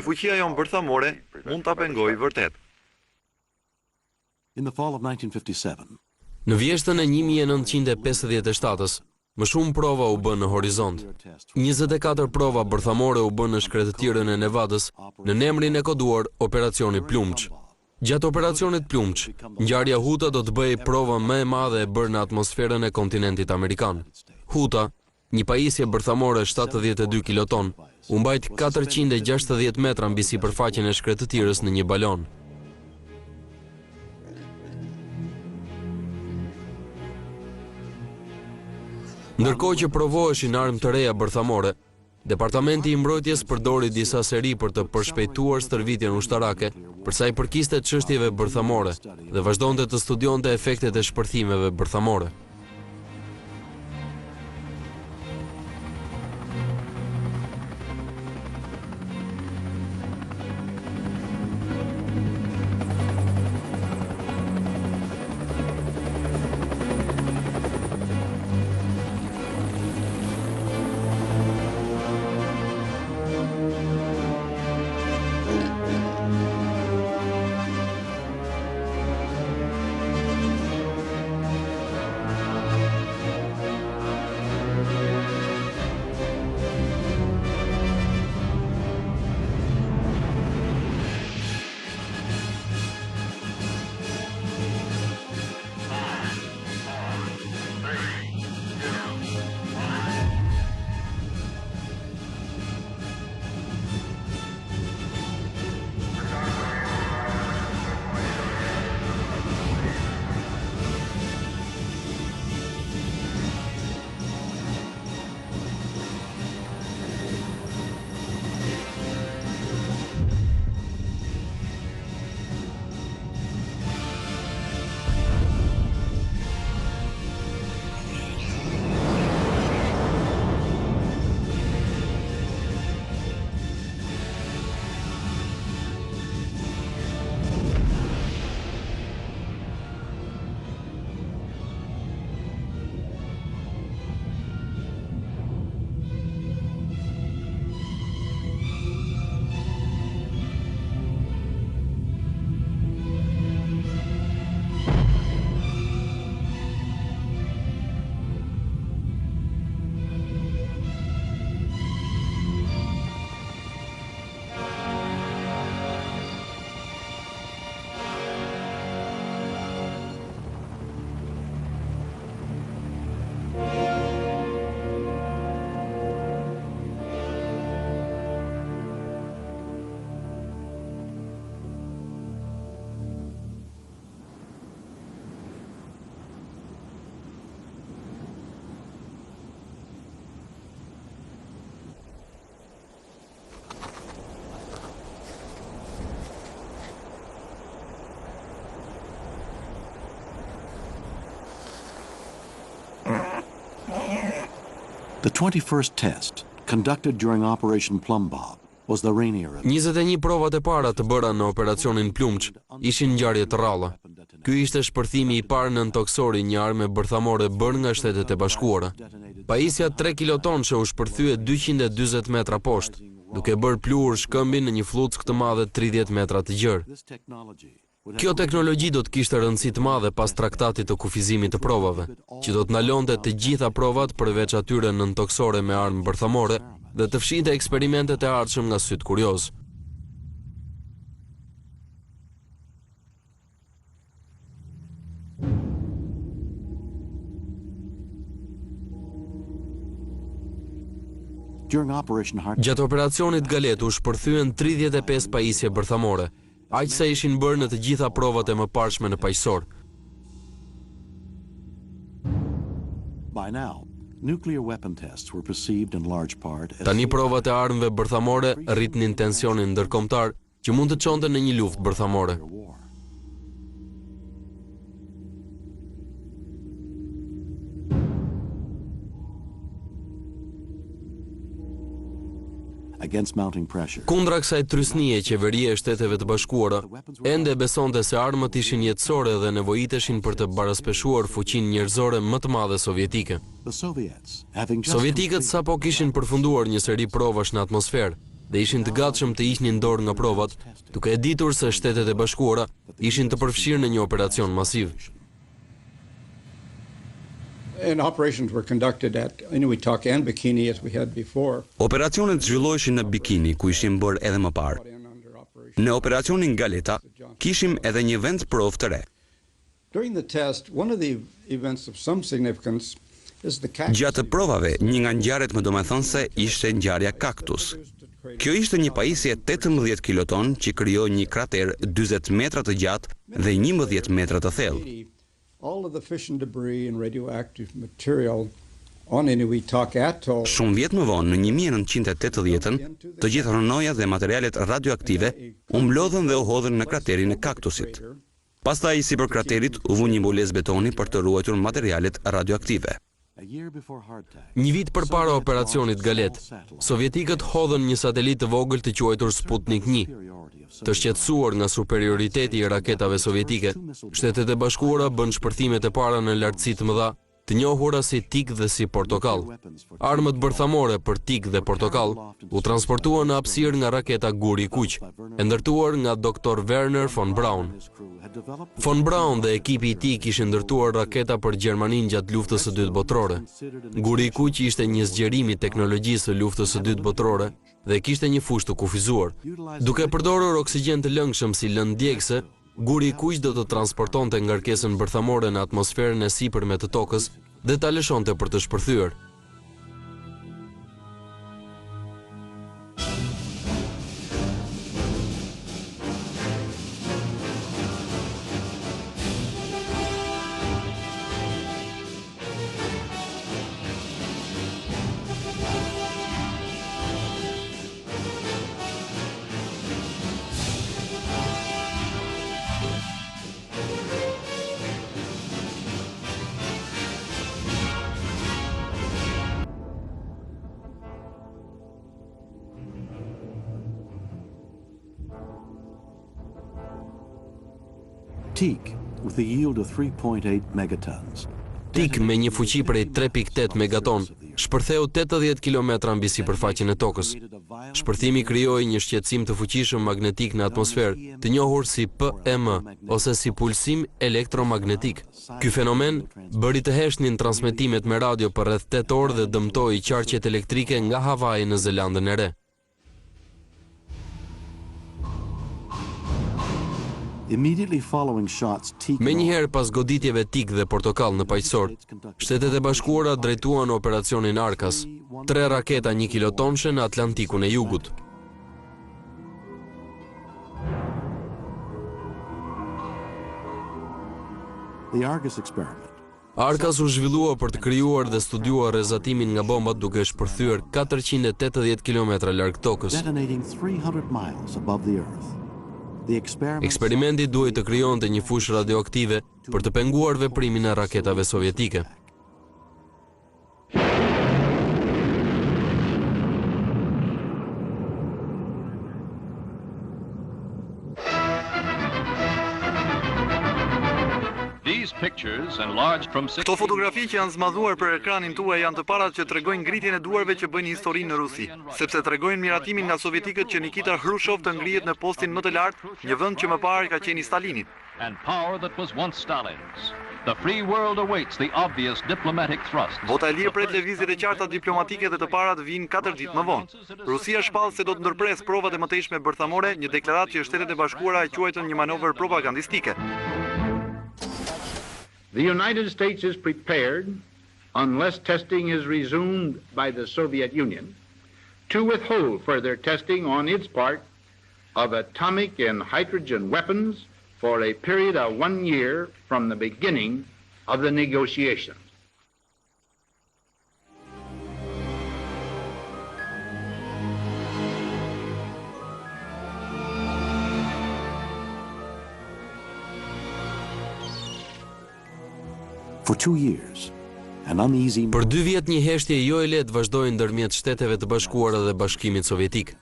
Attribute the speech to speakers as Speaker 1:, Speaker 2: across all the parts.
Speaker 1: Fuqia jonë bërthamore mund ta pengojë vërtet.
Speaker 2: In the fall of 1957,
Speaker 3: Në vjeshtën e 1957-s, më shumë prova u bën në horizont. 24 prova bërthamore u bën në shkretëtirën e Nevadës në emrin e koduar Operacioni Plumç. Gjatë operacionit Plumç, ngjarja Huta do të bëjë provën më e madhe e bërë në atmosferën e kontinentit amerikan. Huta, një pajisje bërthamore 72 kiloton, u mbajt 460 metra mbi sipërfaqen e shkretëtirës në një balon. Ndërkohë që provoheshin armë të reja bërthamore, Departamenti i Mbrojtjes përdori disa seri për të përshpejtuar stërvitjen ushtarake, për sa i përkiste çështjeve bërthamore dhe vazhdonte të studionte efektet e shpërthimeve bërthamore.
Speaker 2: the 21st test, conducted during Operation Bomba, was the rainier of
Speaker 3: 21 provat e para të bëra në operacionin Plumç ishin ngjarje të rralla. Ky ishte shpërthimi i parë nën toksori një armë bërthamore bërë nga Shtetet e Bashkuara. Pajisja 3 kiloton që u shpërthye 240 metra poshtë, duke bërë pluhur shkëmbin në një fluck të madhe 30 metra të gjerë.
Speaker 2: this technology.
Speaker 3: Kjo teknologji do të kishte rëndësi të madhe pas traktatit të kufizimit të provave, që do të ndalonte të gjitha provat përveç atyre nën toksore me armë bërthamore dhe të fshinte eksperimentet e ardhshëm nga syt kurioz.
Speaker 2: During Operation Heart,
Speaker 3: Gjatë operacionit Galet u shpërthyen 35 pajisje bërthamore, aq sa ishin bërë në të gjitha provat e mëparshme në paqësor.
Speaker 2: by now, nuclear weapon tests were perceived in large part as
Speaker 3: Tani provat e armëve bërthamore rritnin tensionin ndërkombëtar që mund të çonte në një luftë bërthamore.
Speaker 2: war. Against mounting pressure,
Speaker 3: Kundra kësaj trysnie, qeveria e Shteteve të Bashkuara ende besonte se armët ishin jetësore dhe nevojiteshin për të baraspeshuar fuqinë njerëzore më të madhe sovjetike.
Speaker 2: the Soviets, having just
Speaker 3: Sovjetikët sapo kishin përfunduar një seri provash në atmosferë, dhe ishin të gatshëm të hiqnin dorë nga provat, duke e ditur se Shtetet e Bashkuara ishin të përfshirë në një operacion masiv.
Speaker 4: And operations were conducted at Inuitak and Bikini as we had before.
Speaker 5: Operacionet zhvilloheshin në Bikini, ku ishim bërë edhe më parë. Në operacionin Galeta, kishim edhe një vend provë të re.
Speaker 4: During the test, one of the events of some significance is the cactus.
Speaker 5: Gjatë provave, një nga ngjarjet më domethënëse ishte ngjarja kaktus. Kjo ishte një pajisje 18 kiloton që krijoi një krater 40 metra të gjatë dhe 11 metra të thellë.
Speaker 4: All of the fission debris and radioactive material on Inuitak Atoll.
Speaker 5: Shumë vjet më vonë, në 1980-ën, të gjithë rënoja dhe materialet radioaktive u mlodhën dhe u hodhën në kraterin e kaktusit. Pastaj, sipër kraterit, u vu një mbulesë betoni për të ruajtur materialet radioaktive.
Speaker 3: Një vit përpara operacionit Galet, sovjetikët hodhën një satelit të vogël të quajtur Sputnik 1. Të shqetësuar nga superioriteti i raketave sovjetike, Shtetet e Bashkuara bën shpërthimet e para në lartësi të mëdha, të njohura si tik dhe si portokall. Armët bërthamore për tik dhe portokall u transportuan në hapësirë nga raketa Guri i Kuq, e ndërtuar nga Dr. Werner von Braun. Von Braun dhe ekipi i tij kishin ndërtuar raketa për Gjermaninë gjatë luftës së dytë botërore. Guri i Kuq ishte një zgjerim i teknologjisë së luftës së dytë botërore dhe kishte një fushë të kufizuar. Duke përdorur oksigjen të lëngshëm si lëndëdjegëse, Guri i Kuq do të transportonte ngarkesën bërthamore në atmosferën e sipërme të tokës dhe ta lëshonte për të shpërthyer.
Speaker 2: Teak, with a yield of 3.8 megatons.
Speaker 3: Tik me një fuqi prej 3.8 megaton, shpërtheu 80 kilometra mbi sipërfaqen e tokës. Shpërthimi krijoi një shqetësim të fuqishëm magnetik në atmosferë, të njohur si PM ose si pulsim elektromagnetik. Ky fenomen bëri të heshnin transmetimet me radio për rreth 8 orë dhe dëmtoi qarqet elektrike nga Hawaii në Zelandën e Re.
Speaker 2: Immediately following shots, Teak
Speaker 3: Me njëherë pas goditjeve tik dhe portokall në paqësor, Shtetet e Bashkuara drejtuan operacionin Arkas, 3 raketa 1 kilotonshe në Atlantikun e Jugut.
Speaker 2: the Argus experiment.
Speaker 3: Arkas u zhvillua për të krijuar dhe studiuar rrezatimin nga bombat duke shpërthyer 480 kilometra larg tokës.
Speaker 2: Detonating 300 miles above the Earth. The experiment
Speaker 3: Eksperimenti duhej të krijonte një fushë radioaktive për të penguar veprimin e raketave sovjetike.
Speaker 1: Këto fotografi që janë zmadhuar për ekranin tuaj janë të parat që tregojnë ngritjen e duarve që bëjnë historinë në Rusi, sepse tregojnë miratimin nga sovjetikët që Nikita Khrushchev të ngrihet në postin më të lartë, një vend që më parë ka qenë i Stalinit. Bota e lirë pret lëvizjet e qarta diplomatike dhe të parat vinë 4 ditë më vonë. Rusia shpall se do të ndërpres provat e mëtejshme bërthamore, një deklaratë që Shtetet e Bashkuara e quajtën një manovër propagandistike.
Speaker 6: The United States is prepared, unless testing is resumed by the Soviet Union, to withhold further testing on its part of atomic and hydrogen weapons for a period of 1 year from the beginning of the negotiations.
Speaker 2: For 2 years, an uneasy
Speaker 3: Për 2 vjet një heshtje jo e lehtë vazhdoi ndërmjet Shteteve të Bashkuara dhe Bashkimit Sovjetik.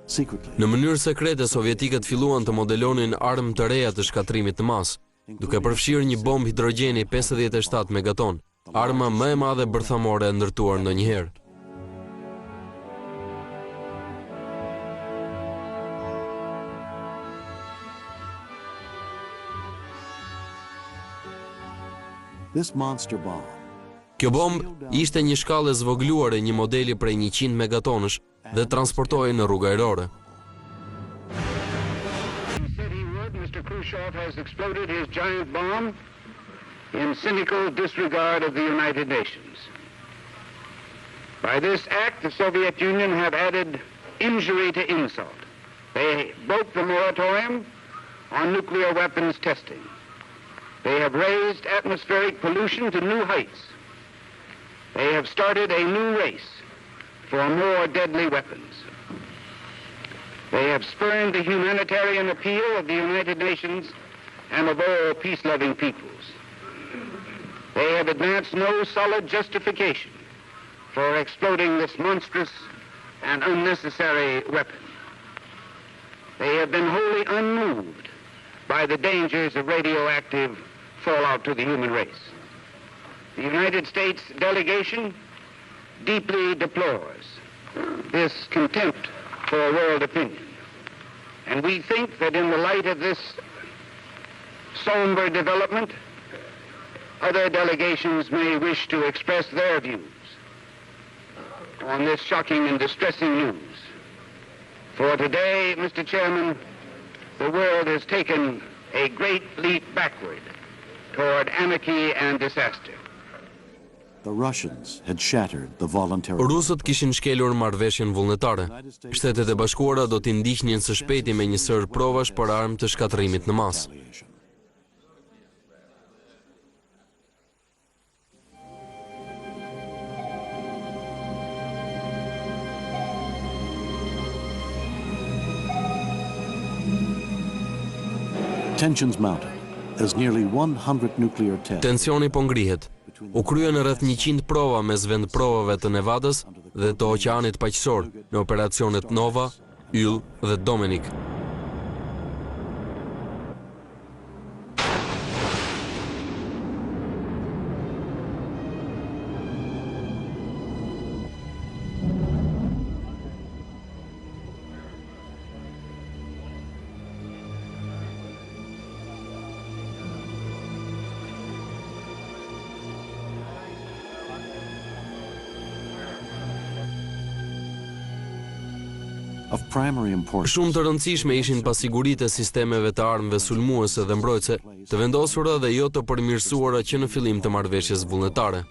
Speaker 2: secretly
Speaker 3: Në mënyrë sekrete sovjetikët filluan të modelonin armë të reja të shkatrimit të mas, duke përfshirë një bombë hidrogjeni 57 megaton, arma më e madhe bërthamore e ndërtuar ndonjëherë.
Speaker 2: This monster bomb
Speaker 3: Kjo bombë ishte një shkallë e zvogëluar e një modeli prej 100 megatonësh dhe transportohej në rrugë ajrore.
Speaker 6: Mr. Khrushchev has exploded his giant bomb in cynical disregard of the United Nations. By this act, the Soviet Union have added injury to insult. They broke the moratorium on nuclear weapons testing. They have raised atmospheric pollution to new heights. They have started a new race for more deadly weapons. They have spurned the humanitarian appeal of the United Nations and of all peace-loving peoples. They have advanced no solid justification for exploding this monstrous and unnecessary weapon. They have been wholly unmoved by the dangers of radioactive fallout to the human race. The United States delegation deeply deplores this contempt for world opinion. And we think that in the light of this somber development, other delegations may wish to express their views on this shocking and distressing news. For today, Mr. Chairman, the world has taken a great leap backward toward anarchy and disaster.
Speaker 2: The Russians had shattered the voluntary.
Speaker 3: Rusët kishin shkelur marrëveshjen vullnetare. Shtetet e Bashkuara do t'i ndiqnin së shpejti me një sër provash për armë të shkatërimit në masë.
Speaker 2: Tensions mounted as nearly 100 nuclear tests.
Speaker 3: Tensioni po ngrihet. U kryen rreth 100 prova mes vend provave të Nevadës dhe të Oqeanit Paqësor në operacionet Nova, Yll dhe Dominik.
Speaker 2: Of primary importance.
Speaker 3: Shumë të rëndësishme ishin pasiguritë e sistemeve të armëve sulmuese dhe mbrojtëse, të vendosura dhe jo të përmirësuara që në fillim të marrëveshjes vullnetare.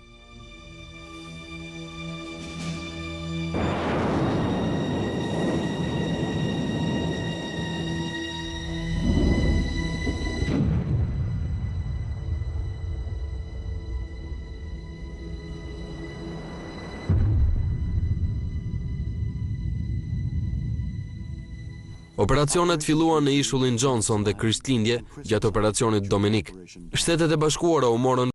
Speaker 3: Operacionet filluan në ishullin Johnson dhe Krishtlindje gjatë operacionit Dominik. Shtetet e Bashkuara u morën